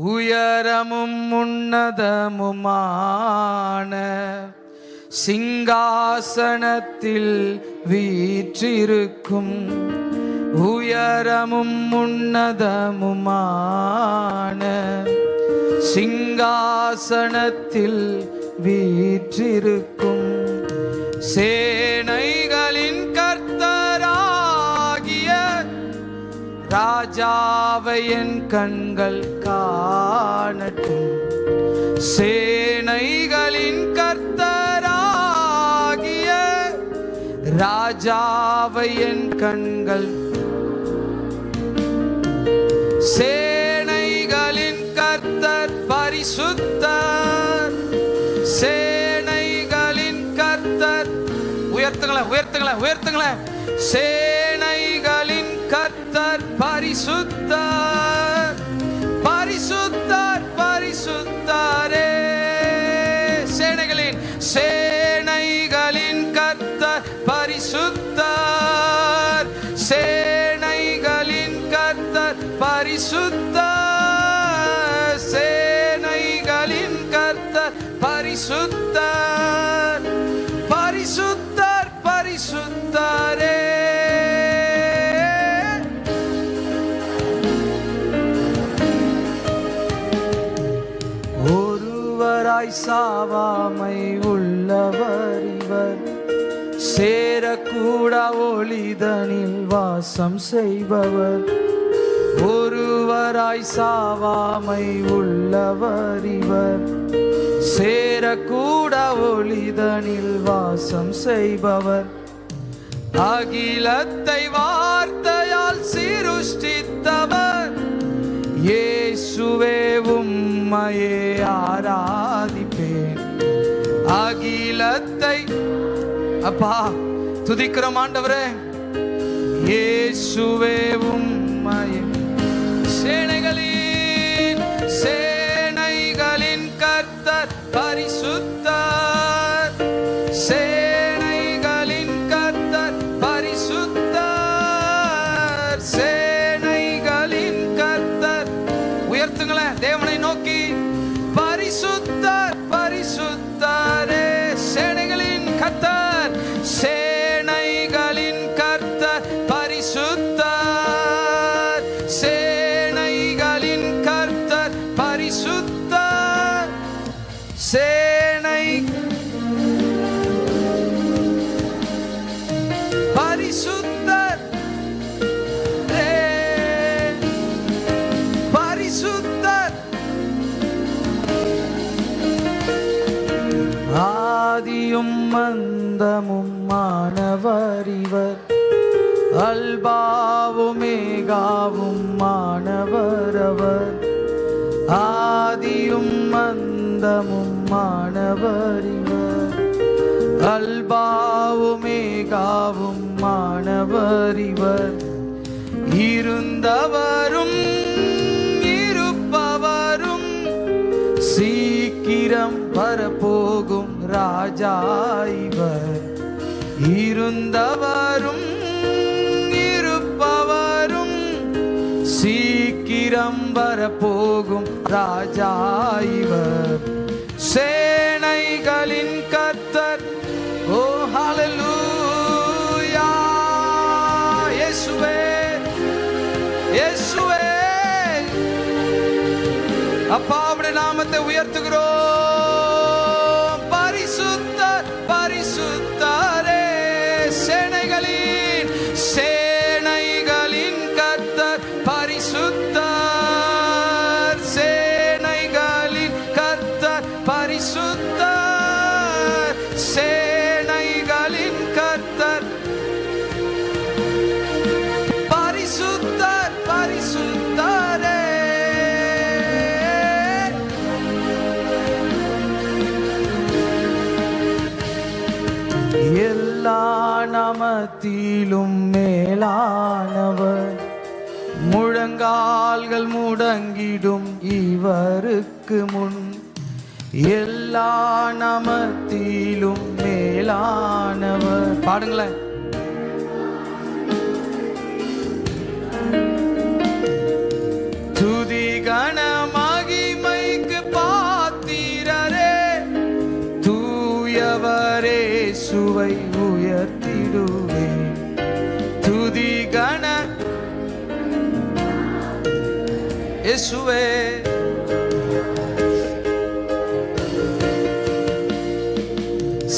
உயரமும் உன்னதமுமான சிங்காசனத்தில் வீற்றிருக்கும் உயரமும் உன்னதமுமான சிங்காசனத்தில் வீற்றிருக்கும் சேனைகளின் கர்த்தராகிய ராஜாவை என் கண்கள் காணட்டும். சேனைகளின் கர்த்தராகிய ராஜாவை என் கண்கள், சேனைகளின் கர்த்தர் பரிசுத்தர், சேனைகளின் கர்த்தர், உயர்த்துங்களேன் உயர்த்துங்களேன் உயர்த்துங்களேன், சேனைகளின் கர்த்தர் பரிசுத்தர், பரிசுத்தர் பரிசுத்தரே. சேனைகளின் சேனைகளின் கர்த்தர் பரிசுத்தர், சேனைகளின் கர்த்தர் பரிசுத்தர், சேனைகளின் கர்த்தர் பரிசுத்தர், பரிசுத்தர் பரிசுத்தரே. ஒருவராய் சாவாமை உள்ளவர் இவர், சேரக்கூட ஒளிதனில் வாசம் செய்பவர். ஒருவராய் சாவாமை உள்ளவர் இவர், சேரக்கூட ஒளிதனில் வாசம் செய்பவர். அகிலத்தை வார்த்தையால் சிருஷ்டித்தவர், இயேசுவே உம்மையே ஆராதிப்பேன். அகிலத்தை அப்பா துதிக்கிறோம் ஆண்டவரே, இயேசுவே உம்மையே. சேனைகளின் சேனைகளின் கர்த்தர் பரிசுத்தர், சேனைகளின் கர்த்தர் பரிசுத்தர், சேனைகளின் கர்த்தர். உயர்த்துங்களேன் தேவனை நோக்கி, பரிசுத்தர் பரிசுத்தரே. சேனைகளின் கர்த்தர், சேனைகளின் கர்த்தர் பரிசுத்தர், சேனைகளின் கர்த்தர் பரிசுத்தர், சேனை பரிசுத்தர் பரிசுத்தர். ஆதியும் மந்தமும் மாணவர் இவர், அல்பாவும் மேகாவும் மாணவர் அவர். ஆதியும் மந்தமும் மாணவர் இவர், அல்பாவும் மேகாவும் மாணவர் இவர். இருந்தவரும் இருப்பவரும் சீக்கிரம் வரப்போகும் ராஜா இவர். இருந்தவரும் இருப்பவரும் சீக்கிரம் வரப்போகும் ராஜா இவர். சேனைகளின் கர்த்தர், ஓ ஹல்லேலூயா. இயேசுவே இயேசுவே அப்பா உம்முடைய நாமத்தை உயர்த்துகிறோம். பரிசுத்தர் பரிசுத்தரே. சேனைகளின் சேனைகளின் கர்த்தர் பரிசுத்தர், சேனைகளின் கர்த்தர் பரிசுத்தர், சேனைகளின் கர்த்தர் பரிசுத்தர் பரிசுத்தரே. எல்லா நாமத்திலும் மேலானவர், முழங்கால்கள் முடங்கிடும் இவருக்கு முன். எல்லா நாமத்திலும் மேலானவர். பாடுங்களேன். துதி கன மகிமை இயேசுவே.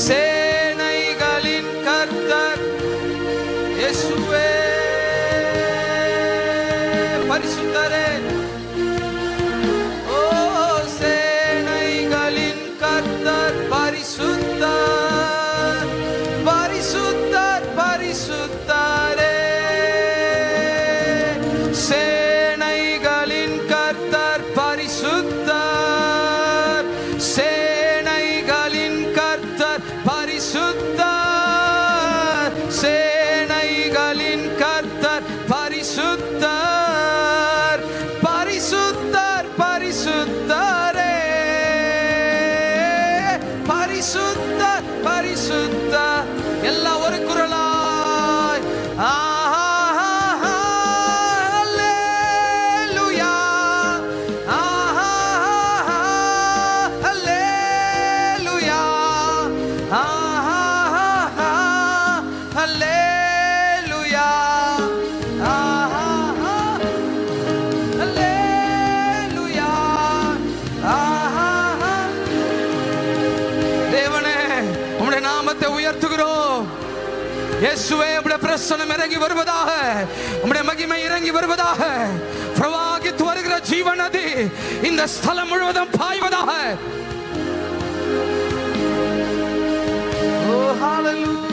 சேனைகளின் கர்த்தர் இயேசுவே, பரிசுத்தரே. ஓ சேனைகளின் கர்த்தர் பரிசுத்தர், பரிசுத்தர், பரிசுத்தரே. சேனைகளின் கர்த்தர் பரிசுத்தர், சேனைகளின் கர்த்தர் பரிசுத்தர், சேனைகளின் கர்த்தர் பரிசுத்தர், பரிசுத்தர், பரிசுத்தரே. பரிசுத்தர், பரிசுத்தர். எல்லா ஒரு குரலாய் அல்லேலூயா, அல்லேலூயா, அல்லேலூயா, அல்லேலூயா. தேவனே, உம்முடைய நாமத்தை உயர்த்துகிறோம். இயேசுவே, உம்முடைய பிரசன்னம் இறங்கி வருவதாக, உம்முடைய மகிமை இறங்கி வருவதாக. பிரவாகித்து வருகிற ஜீவன் நதி இந்த ஸ்தலம் முழுவதும் பாய்வதாக. ஓ ஹalleluya.